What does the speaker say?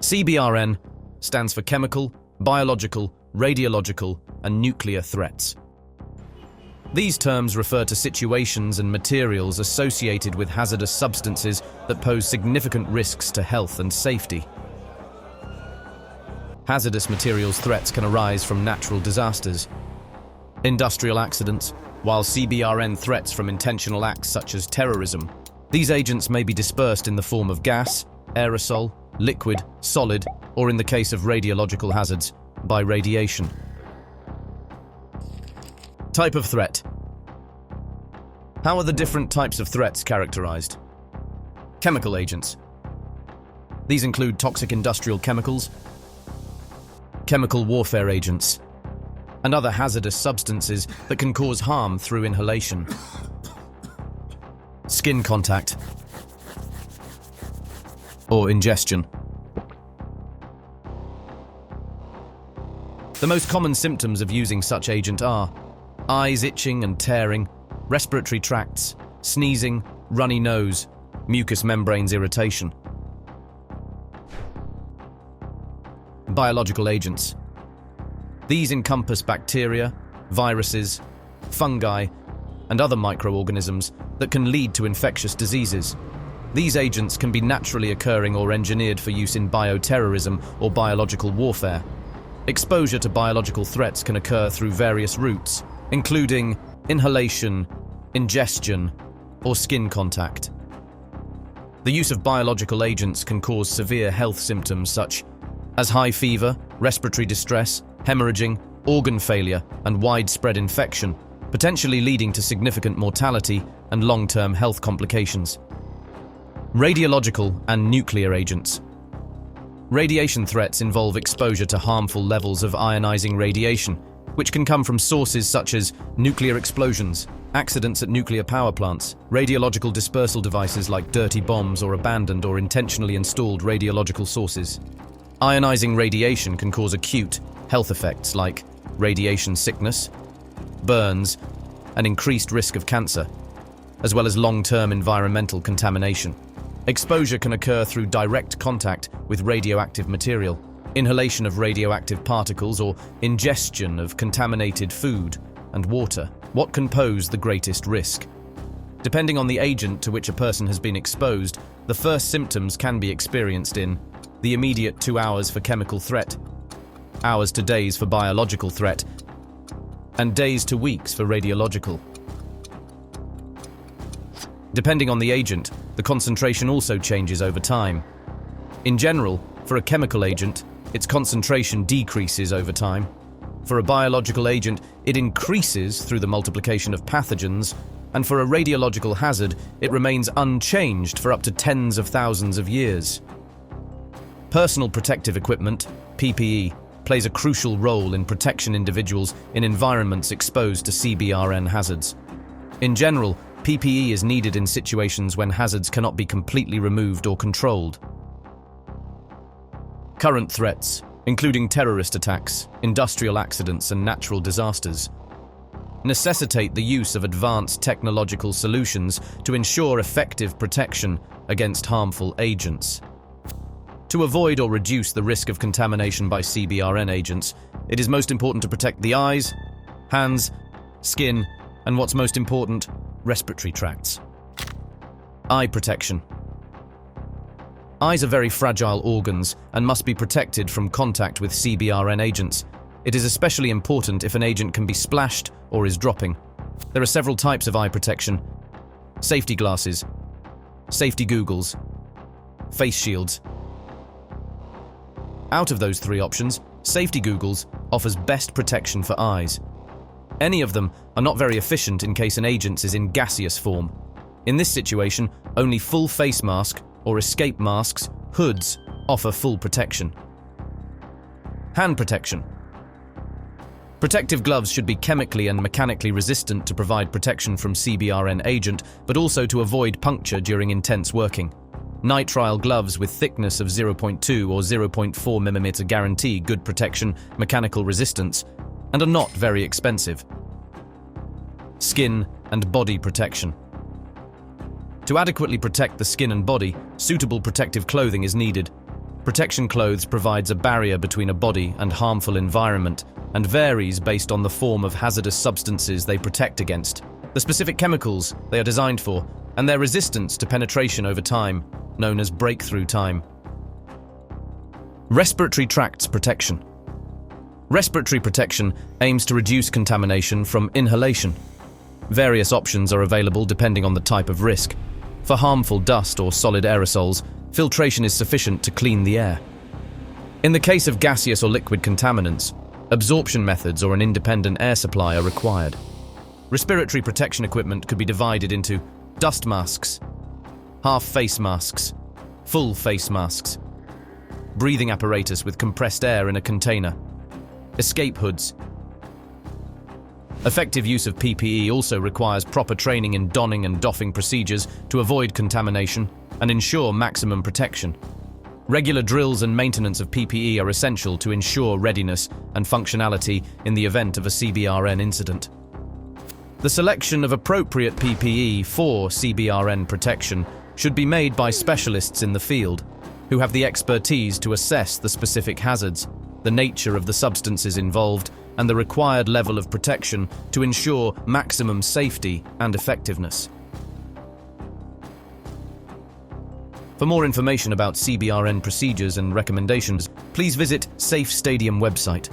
CBRN stands for chemical, biological, radiological, and nuclear threats. These terms refer to situations and materials associated with hazardous substances that pose significant risks to health and safety. Hazardous materials threats can arise from natural disasters, industrial accidents, while CBRN threats from intentional acts such as terrorism. These agents may be dispersed in the form of gas, aerosol, liquid, solid, or in the case of radiological hazards, by radiation. Type of threat. How are the different types of threats characterized? Chemical agents. These include toxic industrial chemicals, chemical warfare agents, and other hazardous substances that can cause harm through inhalation. Skin contact or ingestion. The most common symptoms of using such agent are eyes itching and tearing, respiratory tracts, sneezing, runny nose, mucous membranes irritation. Biological agents. These encompass bacteria, viruses, fungi, and other microorganisms that can lead to infectious diseases. These agents can be naturally occurring or engineered for use in bioterrorism or biological warfare. Exposure to biological threats can occur through various routes, including inhalation, ingestion, or skin contact. The use of biological agents can cause severe health symptoms such as high fever, respiratory distress, hemorrhaging, organ failure, and widespread infection, potentially leading to significant mortality and long-term health complications. Radiological and nuclear agents. Radiation threats involve exposure to harmful levels of ionizing radiation, which can come from sources such as nuclear explosions, accidents at nuclear power plants, radiological dispersal devices like dirty bombs or abandoned or intentionally installed radiological sources. Ionizing radiation can cause acute health effects like radiation sickness, burns, and increased risk of cancer, as well as long-term environmental contamination. Exposure can occur through direct contact with radioactive material, inhalation of radioactive particles, or ingestion of contaminated food and water. What can pose the greatest risk? Depending on the agent to which a person has been exposed, the first symptoms can be experienced in the immediate 2 hours for chemical threat, hours to days for biological threat, and days to weeks for radiological. Depending on the agent, the concentration also changes over time. In general, for a chemical agent, its concentration decreases over time. For a biological agent, it increases through the multiplication of pathogens, and for a radiological hazard, it remains unchanged for up to tens of thousands of years. Personal protective equipment, PPE, plays a crucial role in protecting individuals in environments exposed to CBRN hazards. In general, PPE is needed in situations when hazards cannot be completely removed or controlled. Current threats, including terrorist attacks, industrial accidents, and natural disasters, necessitate the use of advanced technological solutions to ensure effective protection against harmful agents. To avoid or reduce the risk of contamination by CBRN agents, it is most important to protect the eyes, hands, skin, and what's most important, respiratory tracts. Eye protection. Eyes are very fragile organs and must be protected from contact with CBRN agents. It is especially important if an agent can be splashed or is dropping. There are several types of eye protection: safety glasses, safety goggles, face shields. Out of those three options, safety goggles offers best protection for eyes. Any of them are not very efficient in case an agent is in gaseous form. In this situation, only full face mask or escape masks, hoods, offer full protection. Hand protection. Protective gloves should be chemically and mechanically resistant to provide protection from CBRN agent, but also to avoid puncture during intense working. Nitrile gloves with thickness of 0.2 or 0.4 mm guarantee good protection, mechanical resistance, and are not very expensive. Skin and body protection. To adequately protect the skin and body, suitable protective clothing is needed. Protection clothes provides a barrier between a body and harmful environment and varies based on the form of hazardous substances they protect against, the specific chemicals they are designed for, and their resistance to penetration over time, known as breakthrough time. Respiratory tracts protection. Respiratory protection aims to reduce contamination from inhalation. Various options are available depending on the type of risk. For harmful dust or solid aerosols, filtration is sufficient to clean the air. In the case of gaseous or liquid contaminants, absorption methods or an independent air supply are required. Respiratory protection equipment could be divided into dust masks, half face masks, full face masks, breathing apparatus with compressed air in a container, escape hoods. Effective use of PPE also requires proper training in donning and doffing procedures to avoid contamination and ensure maximum protection. Regular drills and maintenance of PPE are essential to ensure readiness and functionality in the event of a CBRN incident. The selection of appropriate PPE for CBRN protection should be made by specialists in the field, who have the expertise to assess the specific hazards, the nature of the substances involved, and the required level of protection to ensure maximum safety and effectiveness. For more information about CBRN procedures and recommendations, please visit Safe Stadium website.